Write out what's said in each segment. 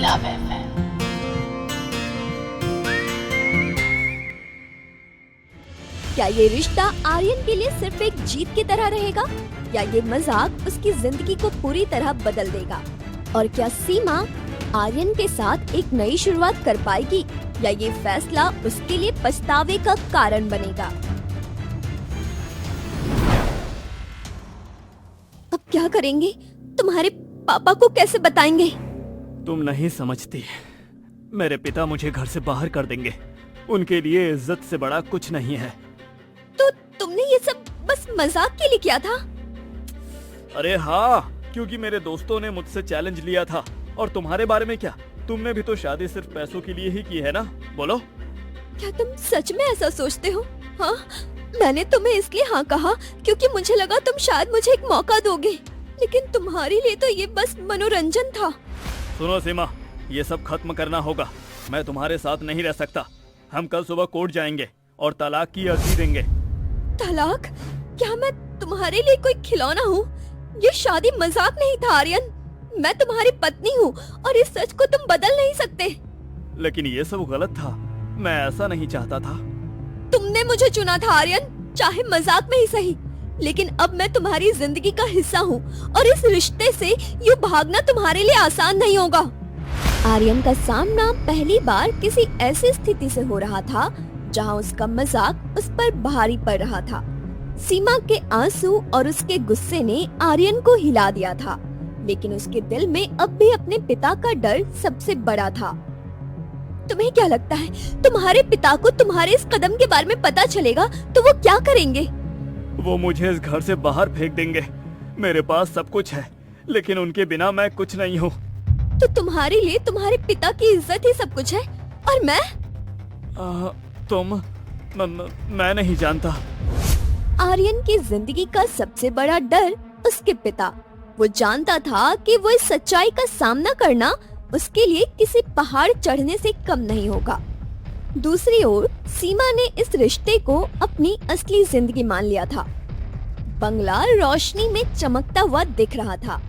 Love FM. क्या ये रिश्ता आर्यन के लिए सिर्फ एक जीत की तरह रहेगा या ये मजाक उसकी जिंदगी को पूरी तरह बदल देगा? और क्या सीमा आर्यन के साथ एक नई शुरुआत कर पाएगी या ये फैसला उसके लिए पछतावे का कारण बनेगा? अब क्या करेंगे? तुम्हारे पापा को कैसे बताएंगे? तुम नहीं समझती, मेरे पिता मुझे घर से बाहर कर देंगे। उनके लिए इज्जत से बड़ा कुछ नहीं है। तो तुमने ये सब बस मजाक के लिए किया था? अरे हाँ, क्योंकि मेरे दोस्तों ने मुझसे चैलेंज लिया था। और तुम्हारे बारे में क्या? तुमने भी तो शादी सिर्फ पैसों के लिए ही की है ना? बोलो। क्या तुम सच में ऐसा सोचते हो? हाँ, मैंने तुम्हें इसलिए हाँ कहा क्योंकि मुझे लगा तुम शायद मुझे एक मौका दोगे, लेकिन तुम्हारे लिए तो ये बस मनोरंजन था। सुनो सीमा, ये सब खत्म करना होगा। मैं तुम्हारे साथ नहीं रह सकता। हम कल सुबह कोर्ट जाएंगे और तलाक की अर्जी देंगे। तलाक? क्या मैं तुम्हारे लिए कोई खिलौना हूँ? ये शादी मजाक नहीं था आर्यन। मैं तुम्हारी पत्नी हूँ और इस सच को तुम बदल नहीं सकते। लेकिन ये सब गलत था। मैं ऐसा नहीं चाहता था। तुमने मुझे चुना था आर्यन, चाहे मजाक में ही सही, लेकिन अब मैं तुम्हारी जिंदगी का हिस्सा हूँ और इस रिश्ते से यूँ भागना तुम्हारे लिए आसान नहीं होगा। आर्यन का सामना पहली बार किसी ऐसी स्थिति से हो रहा था जहाँ उसका मजाक उस पर भारी पड़ रहा था। सीमा के आंसू और उसके गुस्से ने आर्यन को हिला दिया था, लेकिन उसके दिल में अब भी अपने पिता का डर सबसे बड़ा था। तुम्हें क्या लगता है, तुम्हारे पिता को तुम्हारे इस कदम के बारे में पता चलेगा तो वो क्या करेंगे? वो मुझे इस घर से बाहर फेंक देंगे। मेरे पास सब कुछ है, लेकिन उनके बिना मैं कुछ नहीं हूँ। तो तुम्हारे लिए तुम्हारे पिता की इज्जत ही सब कुछ है और मैं? मैं नहीं जानता। आर्यन की जिंदगी का सबसे बड़ा डर उसके पिता। वो जानता था कि वो इस सच्चाई का सामना करना उसके लिए किसी पहाड़ चढ़ने से कम नहीं होगा। दूसरी ओर सीमा ने इस रिश्ते को अपनी असली जिंदगी मान लिया था। बंगला रोशनी में चमकता हुआ दिख रहा था,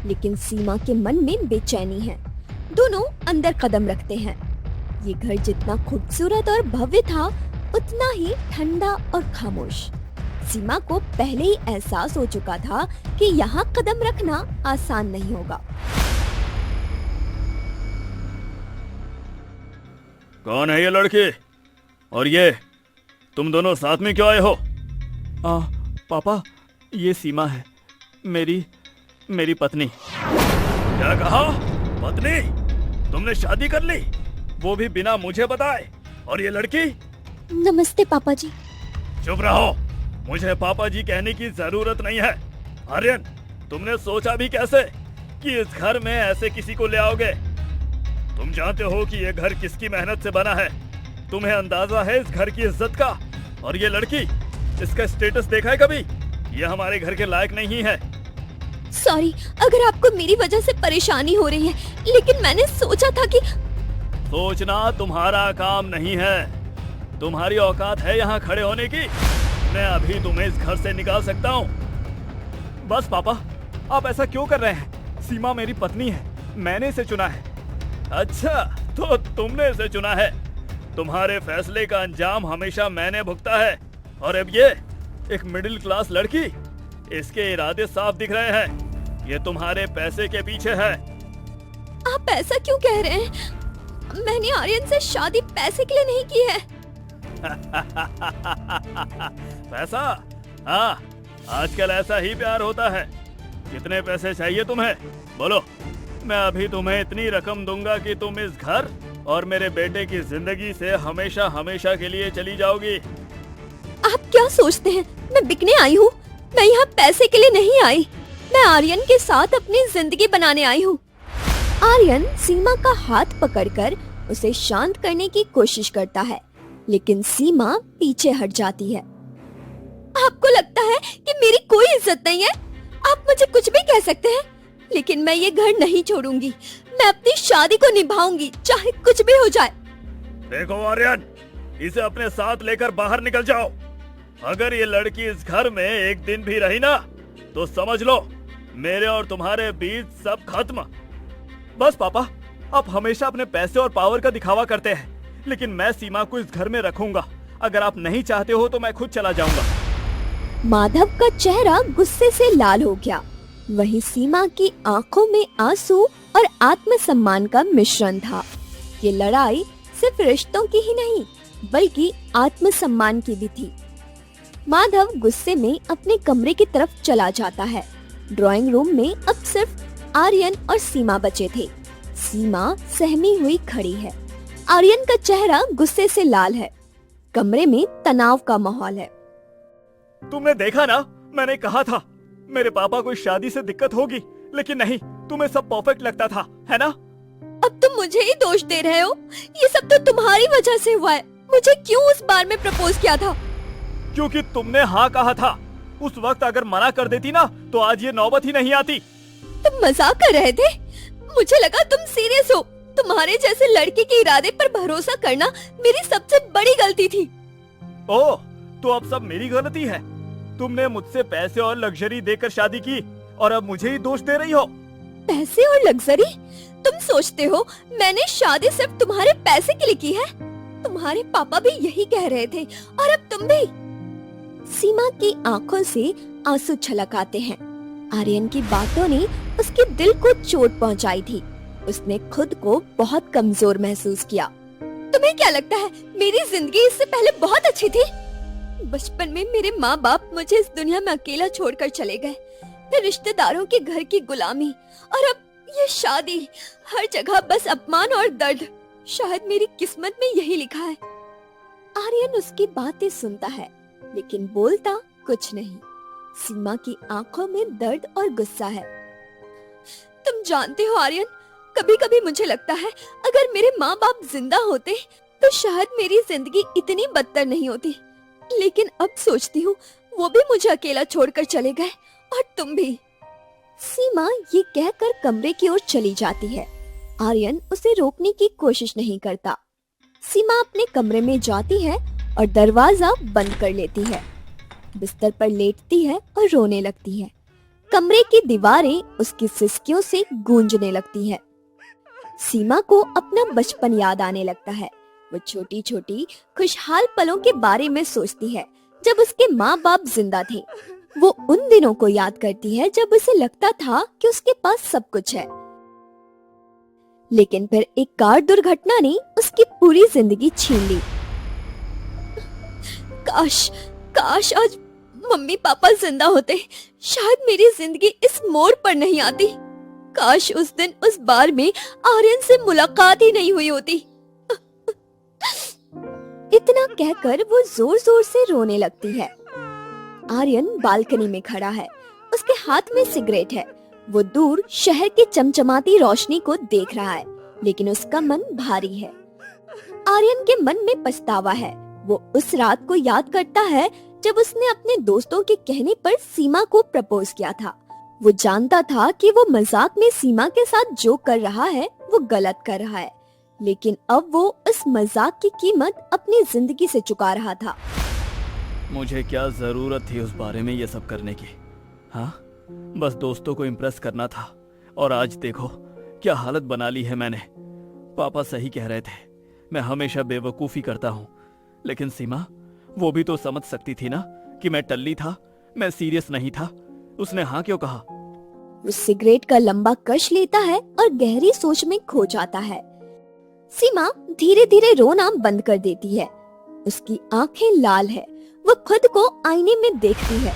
लेकिन सीमा के मन में बेचैनी है। दोनों अंदर कदम रखते हैं। ये घर जितना खूबसूरत और भव्य था, उतना ही ठंडा और खामोश। सीमा को पहले ही एहसास हो चुका था कि यहाँ कदम रखना आसान नहीं होगा। कौन है ये लड़की? और ये तुम दोनों साथ में क्यों आए हो? पापा, ये सीमा है, मेरी पत्नी। क्या कहा? पत्नी? तुमने शादी कर ली, वो भी बिना मुझे बताए? और ये लड़की? नमस्ते पापा जी। चुप रहो, मुझे पापा जी कहने की जरूरत नहीं है। आर्यन, तुमने सोचा भी कैसे कि इस घर में ऐसे किसी को ले आओगे? तुम जानते हो कि ये घर किसकी मेहनत से बना है? तुम्हें अंदाजा है इस घर की इज्जत का? और ये लड़की, इसका स्टेटस देखा है कभी? ये हमारे घर के लायक नहीं है। सॉरी अगर आपको मेरी वजह से परेशानी हो रही है, लेकिन मैंने सोचा था कि... सोचना तुम्हारा काम नहीं है। तुम्हारी औकात है यहाँ खड़े होने की? मैं अभी तुम्हें इस घर से निकाल सकता हूँ। बस पापा, आप ऐसा क्यों कर रहे हैं? सीमा मेरी पत्नी है, मैंने इसे चुना है। अच्छा, तो तुमने इसे चुना है। तुम्हारे फैसले का अंजाम हमेशा मैंने भुगता है। और अब ये एक मिडिल क्लास लड़की, इसके इरादे साफ दिख रहे हैं। ये तुम्हारे पैसे के पीछे है। आप ऐसा क्यों कह रहे हैं? मैंने आर्यन से शादी पैसे के लिए नहीं की है। पैसा? हाँ, आजकल ऐसा ही प्यार होता है। कितने पैसे चाहिए तुम्हें? बोलो, मैं अभी तुम्हें इतनी रकम दूंगा कि तुम इस घर और मेरे बेटे की जिंदगी से हमेशा हमेशा के लिए चली जाओगी। आप क्या सोचते हैं मैं बिकने आई हूँ? मैं यहाँ पैसे के लिए नहीं आई। मैं आर्यन के साथ अपनी जिंदगी बनाने आई हूँ। आर्यन सीमा का हाथ पकड़कर उसे शांत करने की कोशिश करता है, लेकिन सीमा पीछे हट जाती है। आपको लगता है कि मेरी कोई इज्जत नहीं है? आप मुझे कुछ भी कह सकते हैं, लेकिन मैं ये घर नहीं छोड़ूंगी। मैं अपनी शादी को निभाऊंगी, चाहे कुछ भी हो जाए। देखो आर्यन, इसे अपने साथ लेकर बाहर निकल जाओ। अगर ये लड़की इस घर में एक दिन भी रही ना, तो समझ लो मेरे और तुम्हारे बीच सब खत्म। बस पापा, आप हमेशा अपने पैसे और पावर का दिखावा करते हैं, लेकिन मैं सीमा को इस घर में रखूंगा। अगर आप नहीं चाहते हो तो मैं खुद चला जाऊंगा। माधव का चेहरा गुस्से से लाल हो गया। वहीं सीमा की आंखों में आंसू और आत्मसम्मान का मिश्रण था। ये लड़ाई सिर्फ रिश्तों की ही नहीं, बल्कि आत्मसम्मान की भी थी। माधव गुस्से में अपने कमरे की तरफ चला जाता है। ड्राइंग रूम में अब सिर्फ आर्यन और सीमा बचे थे। सीमा सहमी हुई खड़ी है। आर्यन का चेहरा गुस्से से लाल है। कमरे में तनाव का माहौल है। तुमने देखा ना, मैंने कहा था मेरे पापा को इस शादी से दिक्कत होगी, लेकिन नहीं, तुम्हें सब परफेक्ट लगता था, है ना? अब तुम मुझे ही दोष दे रहे हो। ये सब तो तुम्हारी वजह से हुआ है। मुझे क्यों उस बार में प्रपोज किया था? क्योंकि तुमने हाँ कहा था। उस वक्त अगर मना कर देती ना तो आज ये नौबत ही नहीं आती। तुम मजाक कर रहे थे? मुझे लगा तुम सीरियस हो। तुम्हारे जैसे लड़के के इरादे पर भरोसा करना मेरी सबसे बड़ी गलती थी। ओह, तो अब सब मेरी गलती है। तुमने मुझसे पैसे और लग्जरी देकर शादी की और अब मुझे ही दोष दे रही हो। पैसे और लग्जरी? तुम सोचते हो मैंने शादी सिर्फ तुम्हारे पैसे के लिए की है? तुम्हारे पापा भी यही कह रहे थे और अब तुम भी। सीमा की आंखों से आंसू छलक आते हैं। आर्यन की बातों ने उसके दिल को चोट पहुंचाई थी। उसने खुद को बहुत कमजोर महसूस किया। तुम्हें क्या लगता है मेरी जिंदगी इससे पहले बहुत अच्छी थी? बचपन में मेरे माँ बाप मुझे इस दुनिया में अकेला छोड़कर चले गए, फिर रिश्तेदारों के घर की गुलामी, और अब ये शादी। हर जगह बस अपमान और दर्द। शायद मेरी किस्मत में यही लिखा है। आर्यन उसकी बातें सुनता है, लेकिन बोलता कुछ नहीं। सीमा की आंखों में दर्द और गुस्सा है। तुम जानते हो आर्यन, कभी कभी मुझे लगता है अगर मेरे माँ बाप जिंदा होते तो शायद मेरी जिंदगी इतनी बदतर नहीं होती। लेकिन अब सोचती हूँ वो भी मुझे अकेला छोड़कर चले गए, और तुम भी। सीमा ये कहकर कमरे की ओर चली जाती है। आर्यन उसे रोकने की कोशिश नहीं करता। सीमा अपने कमरे में जाती है और दरवाजा बंद कर लेती है। बिस्तर पर लेटती है और रोने लगती है। कमरे की दीवारें उसकी सिसकियों से गूंजने लगती हैं। सीमा को अपना बचपन याद आने लगता है। वो छोटी छोटी खुशहाल पलों के बारे में सोचती है जब उसके माँ बाप जिंदा थे। वो उन दिनों को याद करती है जब उसे लगता था कि उसके पास सब कुछ है। लेकिन फिर एक कार दुर्घटना ने उसकी पूरी जिंदगी छीन ली। काश आज मम्मी पापा जिंदा होते, शायद मेरी जिंदगी इस मोड़ पर नहीं आती। काश उस दिन उस बार में आर्यन से मुलाकात ही नहीं हुई होती। इतना कहकर वो जोर जोर से रोने लगती है। आर्यन बालकनी में खड़ा है। उसके हाथ में सिगरेट है। वो दूर शहर की चमचमाती रोशनी को देख रहा है, लेकिन उसका मन भारी है। आर्यन के मन में पछतावा है। वो उस रात को याद करता है जब उसने अपने दोस्तों के कहने पर सीमा को प्रपोज किया था। वो जानता था कि वो मजाक में सीमा के साथ जो कर रहा है वो गलत कर रहा है, लेकिन अब वो इस मजाक की कीमत अपनी जिंदगी से चुका रहा था। मुझे क्या जरूरत थी उस बारे में ये सब करने की? हाँ, बस दोस्तों को इम्प्रेस करना था, और आज देखो क्या हालत बना ली है मैंने। पापा सही कह रहे थे, मैं हमेशा बेवकूफी करता हूँ। लेकिन सीमा, वो भी तो समझ सकती थी ना कि मैं टल्ली था, मैं सीरियस नहीं था। उसने हाँ क्यों कहा? वो सिगरेट का लंबा कश लेता है और गहरी सोच में खो जाता है। सीमा धीरे धीरे रोना बंद कर देती है। उसकी आंखें लाल है। वो खुद को आईने में देखती है।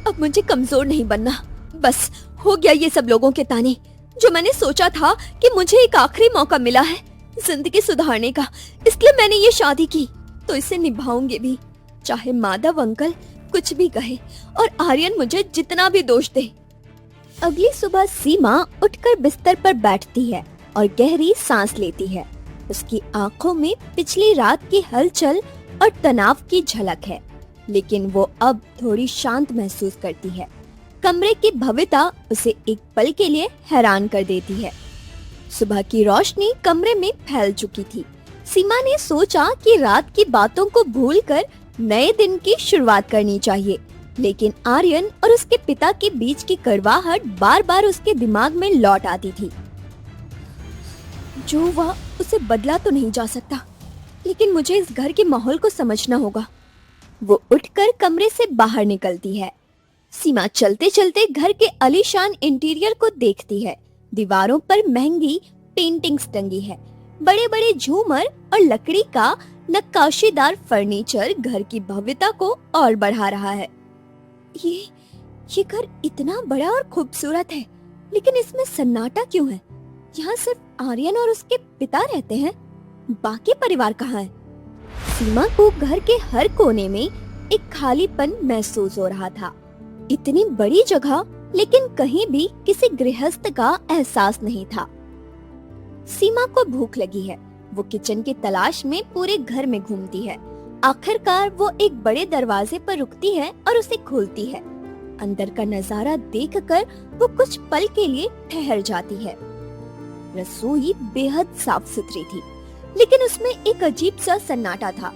अब मुझे कमजोर नहीं बनना। बस हो गया ये सब लोगों के ताने। जो मैंने सोचा था कि मुझे एक आखिरी मौका मिला है जिंदगी सुधारने का, इसलिए मैंने ये शादी की, तो इसे निभाऊंगी भी, चाहे माधव अंकल कुछ भी कहे और आर्यन मुझे जितना भी दोष दे। अगली सुबह सीमा उठकर बिस्तर पर बैठती है और गहरी सांस लेती है। उसकी आंखों में पिछली रात की हलचल और तनाव की झलक है, लेकिन वो अब थोड़ी शांत महसूस करती है। कमरे की भव्यता उसे एक पल के लिए हैरान कर देती है। सुबह की रोशनी कमरे में फैल चुकी थी। सीमा ने सोचा कि रात की बातों को भूलकर नए दिन की शुरुआत करनी चाहिए, लेकिन आर्यन और उसके पिता के बीच की कड़वाहट बार बार उसके दिमाग में लौट आती थी। जो हुआ उसे बदला तो नहीं जा सकता, लेकिन मुझे इस घर के माहौल को समझना होगा। वो उठकर कमरे से बाहर निकलती है। सीमा चलते चलते घर के आलीशान इंटीरियर को देखती है। दीवारों पर महंगी पेंटिंग्स टंगी है। बड़े बड़े झूमर और लकड़ी का नक्काशीदार फर्नीचर घर की भव्यता को और बढ़ा रहा है। ये घर इतना बड़ा और खूबसूरत है, लेकिन इसमें सन्नाटा क्यों है? यहाँ सिर्फ आर्यन और उसके पिता रहते हैं, बाकी परिवार कहाँ है? सीमा को घर के हर कोने में एक खालीपन महसूस हो रहा था। इतनी बड़ी जगह, लेकिन कहीं भी किसी गृहस्थ का एहसास नहीं था। सीमा को भूख लगी है। वो किचन की तलाश में पूरे घर में घूमती है। आखिरकार वो एक बड़े दरवाजे पर रुकती है और उसे खोलती है। अंदर का नजारा देखकर वो कुछ पल के लिए ठहर जाती है। रसोई बेहद साफ सुथरी थी, लेकिन उसमें एक अजीब सा सन्नाटा था।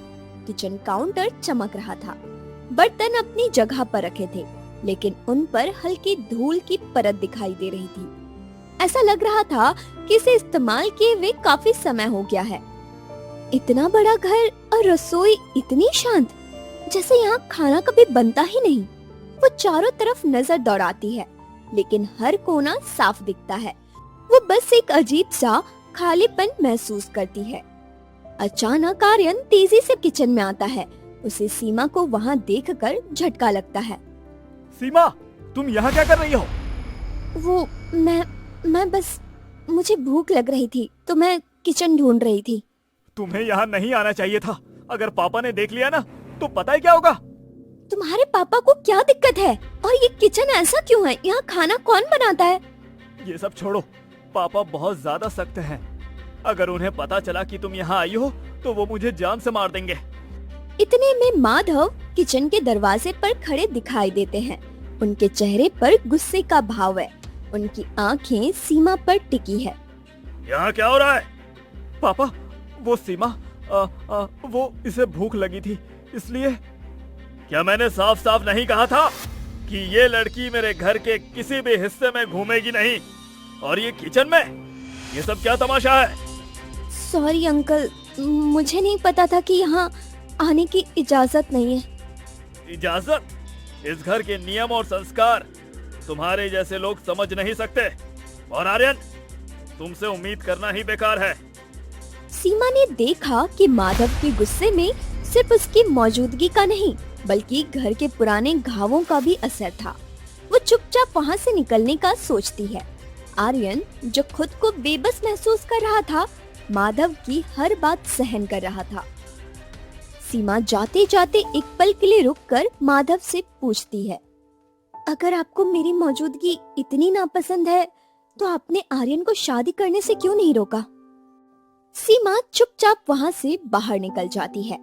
किचन काउंटर चमक रहा था। बर्तन अपनी जगह पर रखे थे, लेकिन उन पर हल्की धूल की परत दिखाई दे रही थी। ऐसा लग रहा था कि इसे इस्तेमाल किए हुए काफी समय हो गया है। इतना बड़ा घर और रसोई इतनी शांत, जैसे यहाँ खाना कभी बनता ही नहीं। वो चारों तरफ नजर दौड़ाती है, लेकिन हर कोना साफ दिखता है। वो बस एक अजीब सा खालीपन महसूस करती है। अचानक आर्यन तेजी से किचन में आता है। उसे सीमा को वहाँ देखकर झटका लगता है। सीमा, तुम यहाँ क्या कर रही हो? वो मैं बस, मुझे भूख लग रही थी तो मैं किचन ढूंढ रही थी। तुम्हें यहाँ नहीं आना चाहिए था। अगर पापा ने देख लिया ना तो पता है क्या होगा? तुम्हारे पापा को क्या दिक्कत है? और ये किचन ऐसा क्यों है? यहाँ खाना कौन बनाता है? ये सब छोड़ो। पापा बहुत ज्यादा सख्त हैं। अगर उन्हें पता चला कि तुम यहाँ आई हो तो वो मुझे जान से मार देंगे। इतने में माधव किचन के दरवाजे पर खड़े दिखाई देते हैं। उनके चेहरे पर गुस्से का भाव है। उनकी आंखें सीमा पर टिकी है। यहाँ क्या हो रहा है? पापा, वो सीमा, वो इसे भूख लगी थी, इसलिए। क्या मैंने साफ साफ नहीं कहा था कि ये लड़की मेरे घर के किसी भी हिस्से में घूमेगी नहीं? और ये किचन में ये सब क्या तमाशा है? सॉरी अंकल, मुझे नहीं पता था कि यहाँ आने की इजाजत नहीं है। इजाजत? इस घर के नियम और संस्कार तुम्हारे जैसे लोग समझ नहीं सकते। और आर्यन, तुमसे उम्मीद करना ही बेकार है। सीमा ने देखा कि माधव के गुस्से में सिर्फ उसकी मौजूदगी का नहीं, बल्कि घर के पुराने घावों का भी असर था। वो चुपचाप वहाँ से निकलने का सोचती है। आर्यन, जो खुद को बेबस महसूस कर रहा था, माधव की हर बात सहन कर रहा था। सीमा जाते जाते एक पल के लिए रुककर माधव से पूछती है, अगर आपको मेरी मौजूदगी इतनी नापसंद है तो आपने आर्यन को शादी करने से क्यों नहीं रोका? सीमा चुपचाप वहाँ से बाहर निकल जाती है।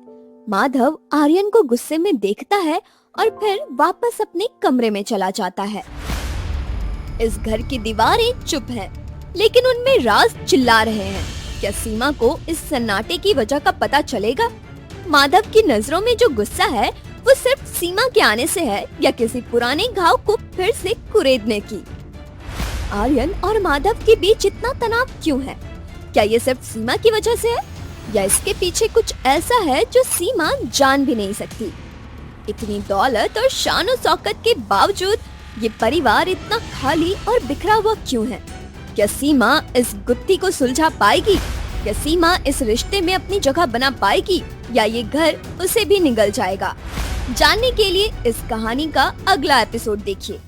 माधव आर्यन को गुस्से में देखता है और फिर वापस अपने कमरे में चला जाता है। इस घर की दीवारें चुप हैं, लेकिन उनमें राज चिल्ला रहे हैं। क्या सीमा को इस सन्नाटे की वजह का पता चलेगा? माधव की नजरों में जो गुस्सा है वो सिर्फ सीमा के आने से है, या किसी पुराने घाव को फिर से कुरेदने की? आर्यन और माधव के बीच इतना तनाव क्यों है? क्या ये सिर्फ सीमा की वजह से है, या इसके पीछे कुछ ऐसा है जो सीमा जान भी नहीं सकती? इतनी दौलत और शान और शौकत के बावजूद ये परिवार इतना खाली और बिखरा हुआ क्यों है? क्या सीमा इस गुत्थी को सुलझा पाएगी? क्या सीमा इस रिश्ते में अपनी जगह बना पाएगी, या ये घर उसे भी निगल जाएगा? जानने के लिए इस कहानी का अगला एपिसोड देखिए।